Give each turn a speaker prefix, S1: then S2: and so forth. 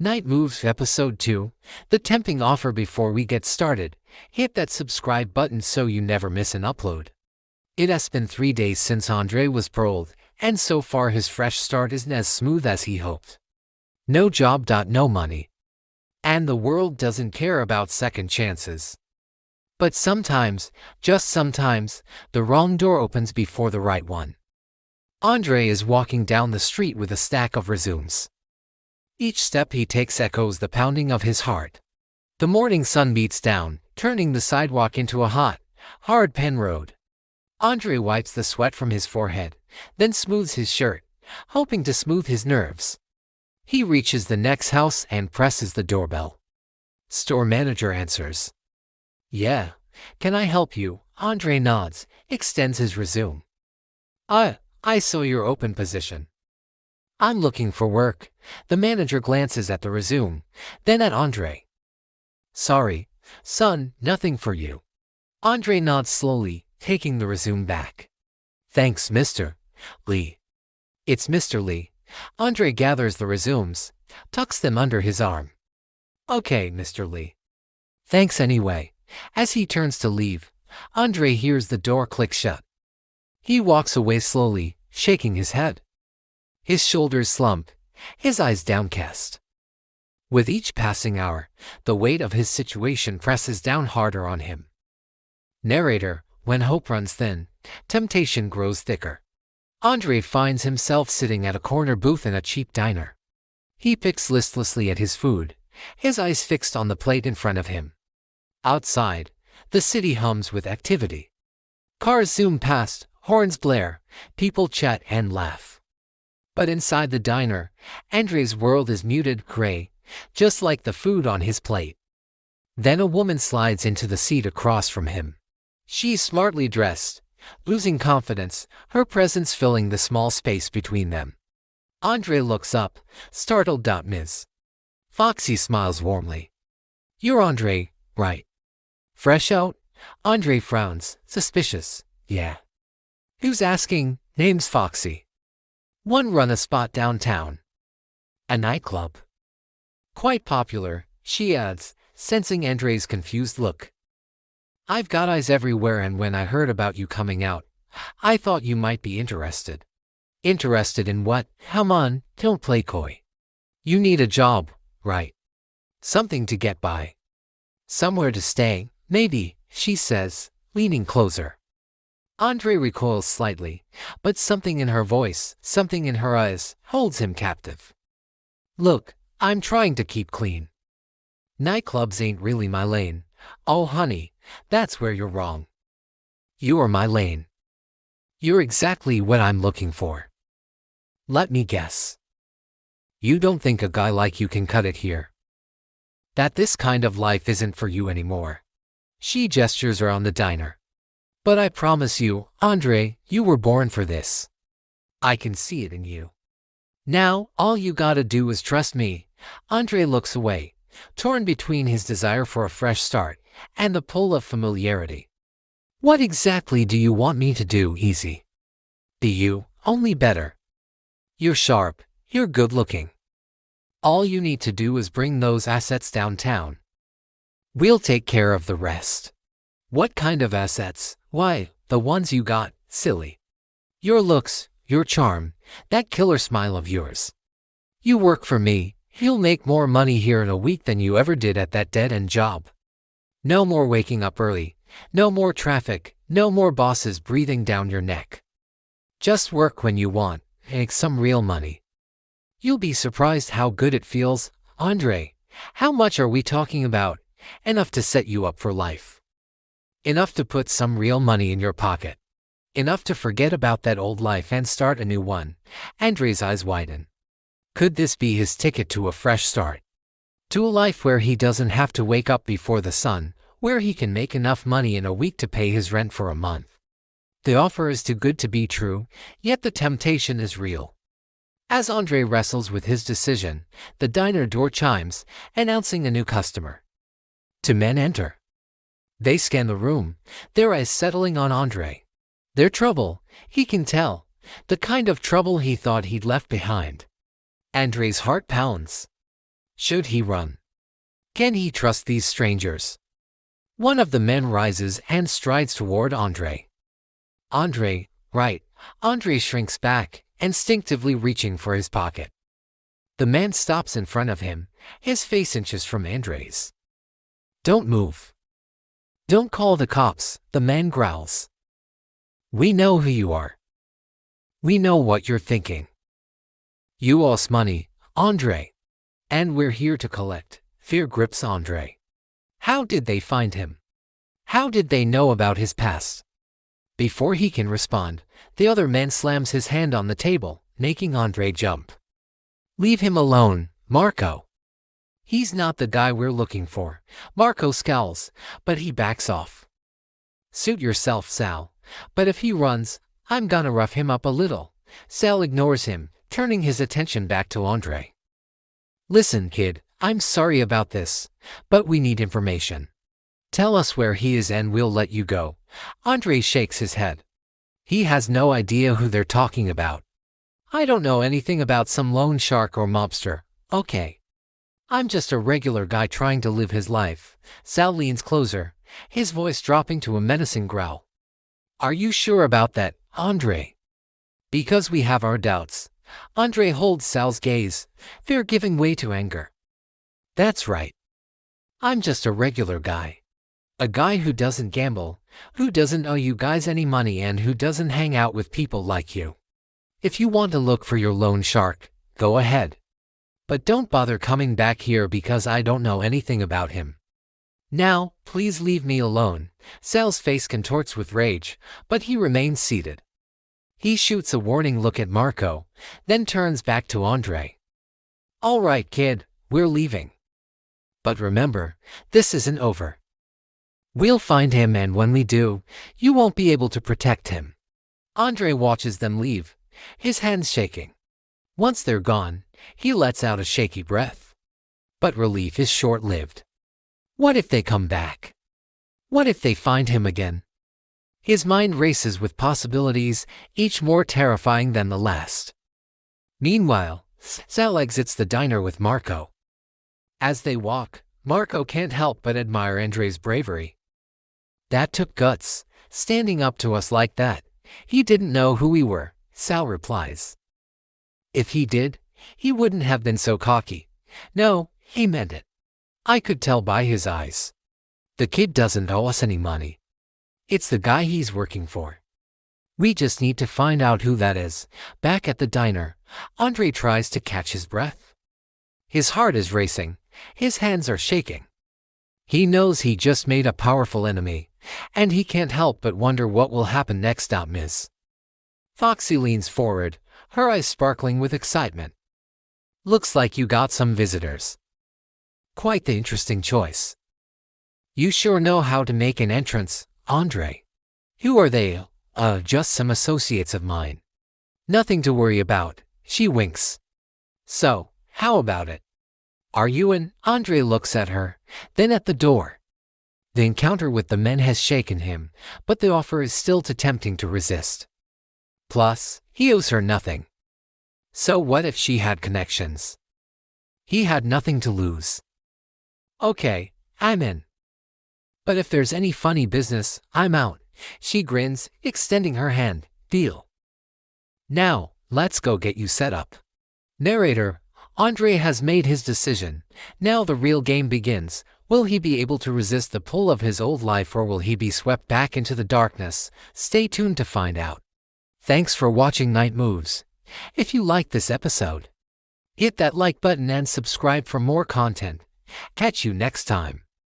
S1: Night Moves Episode 2, the tempting offer. Before we get started, hit that subscribe button so you never miss an upload. It has been 3 days since Andre was paroled, and so far his fresh start isn't as smooth as he hoped. No job. No money. And the world doesn't care about second chances. But sometimes, just sometimes, the wrong door opens before the right one. Andre is walking down the street with a stack of resumes. Each step he takes echoes the pounding of his heart. The morning sun beats down, turning the sidewalk into a hot, hard pen road. Andre wipes the sweat from his forehead, then smooths his shirt, hoping to smooth his nerves. He reaches the next house and presses the doorbell. Store manager answers. "Yeah, can I help you?" Andre nods, extends his resume. I saw your open position. "I'm looking for work." The manager glances at the resume, then at Andre. "Sorry, son, nothing for you." Andre nods slowly, taking the resume back. "Thanks, Mr. Lee." "It's Mr. Lee." Andre gathers the resumes, tucks them under his arm. "Okay, Mr. Lee. Thanks anyway." As he turns to leave, Andre hears the door click shut. He walks away slowly, shaking his head. His shoulders slump, his eyes downcast. With each passing hour, the weight of his situation presses down harder on him. Narrator: when hope runs thin, temptation grows thicker. Andre finds himself sitting at a corner booth in a cheap diner. He picks listlessly at his food, his eyes fixed on the plate in front of him. Outside, the city hums with activity. Cars zoom past, horns blare, people chat and laugh. But inside the diner, Andre's world is muted gray, just like the food on his plate. Then a woman slides into the seat across from him. She's smartly dressed, losing confidence, her presence filling the small space between them. Andre looks up, startled. "Ms. Foxy" smiles warmly. "You're Andre, right? Fresh out?" Andre frowns, suspicious. "Yeah." "Who's asking?" "Name's Foxy. Run a spot downtown. A nightclub. Quite popular," she adds, sensing Andre's confused look. "I've got eyes everywhere, and when I heard about you coming out, I thought you might be interested." "Interested in what?" "Come on, don't play coy. You need a job, right? Something to get by. Somewhere to stay, maybe," she says, leaning closer. Andre recoils slightly, but something in her voice, something in her eyes, holds him captive. "Look, I'm trying to keep clean. Nightclubs ain't really my lane." "Oh honey, that's where you're wrong. You are my lane. You're exactly what I'm looking for. Let me guess. You don't think a guy like you can cut it here? That this kind of life isn't for you anymore?" She gestures around the diner. "But I promise you, Andre, you were born for this. I can see it in you. Now, all you gotta do is trust me." Andre looks away, torn between his desire for a fresh start and the pull of familiarity. "What exactly do you want me to do?" "Easy. Be you, only better. You're sharp, you're good looking. All you need to do is bring those assets downtown. We'll take care of the rest." "What kind of assets?" "Why, the ones you got, silly. Your looks, your charm, that killer smile of yours. You work for me, you'll make more money here in a week than you ever did at that dead-end job. No more waking up early, no more traffic, no more bosses breathing down your neck. Just work when you want, make some real money. You'll be surprised how good it feels." "Andre, how much are we talking about?" "Enough to set you up for life. Enough to put some real money in your pocket. Enough to forget about that old life and start a new one." Andre's eyes widen. Could this be his ticket to a fresh start? To a life where he doesn't have to wake up before the sun, where he can make enough money in a week to pay his rent for a month. The offer is too good to be true, yet the temptation is real. As Andre wrestles with his decision, the diner door chimes, announcing a new customer. Two men enter. They scan the room, their eyes settling on Andre. They're trouble, he can tell, the kind of trouble he thought he'd left behind. Andre's heart pounds. Should he run? Can he trust these strangers? One of the men rises and strides toward Andre. Andre, right. Andre shrinks back, instinctively reaching for his pocket. The man stops in front of him, his face inches from Andre's. Don't move. Don't call the cops, the man growls. We know who you are. We know what you're thinking. You owe us money, Andre. And we're here to collect. Fear grips Andre. How did they find him? How did they know about his past? Before he can respond, the other man slams his hand on the table, making Andre jump. Leave him alone, Marco. He's not the guy we're looking for. Marco scowls, but he backs off. Suit yourself, Sal. But if he runs, I'm gonna rough him up a little. Sal ignores him, turning his attention back to Andre. Listen, kid, I'm sorry about this, but we need information. Tell us where he is and we'll let you go. Andre shakes his head. He has no idea who they're talking about. I don't know anything about some loan shark or mobster, okay? I'm just a regular guy trying to live his life. Sal leans closer, his voice dropping to a menacing growl. Are you sure about that, Andre? Because we have our doubts. Andre holds Sal's gaze, fear giving way to anger. That's right. I'm just a regular guy. A guy who doesn't gamble, who doesn't owe you guys any money and who doesn't hang out with people like you. If you want to look for your loan shark, go ahead. But don't bother coming back here because I don't know anything about him. Now, please leave me alone. Sal's face contorts with rage, but he remains seated. He shoots a warning look at Marco, then turns back to Andre. All right, kid, we're leaving. But remember, this isn't over. We'll find him and when we do, you won't be able to protect him. Andre watches them leave, his hands shaking. Once they're gone, he lets out a shaky breath. But relief is short-lived. What if they come back? What if they find him again? His mind races with possibilities, each more terrifying than the last. Meanwhile, Sal exits the diner with Marco. As they walk, Marco can't help but admire Andre's bravery. That took guts, standing up to us like that. He didn't know who we were, Sal replies. If he did, he wouldn't have been so cocky. No, he meant it. I could tell by his eyes. The kid doesn't owe us any money. It's the guy he's working for. We just need to find out who that is. Back at the diner, Andre tries to catch his breath. His heart is racing, his hands are shaking. He knows he just made a powerful enemy, and he can't help but wonder what will happen next. Miss Foxy leans forward, her eyes sparkling with excitement. Looks like you got some visitors. Quite the interesting choice. You sure know how to make an entrance, Andre. Who are they? Just some associates of mine. Nothing to worry about, she winks. So, how about it? Are you in? Andre looks at her, then at the door. The encounter with the men has shaken him, but the offer is still too tempting to resist. Plus, he owes her nothing. So what if she had connections? He had nothing to lose. Okay, I'm in. But if there's any funny business, I'm out. She grins, extending her hand. Deal. Now, let's go get you set up. Narrator, Andre has made his decision. Now the real game begins. Will he be able to resist the pull of his old life or will he be swept back into the darkness? Stay tuned to find out. Thanks for watching Night Moves. If you liked this episode, hit that like button and subscribe for more content. Catch you next time.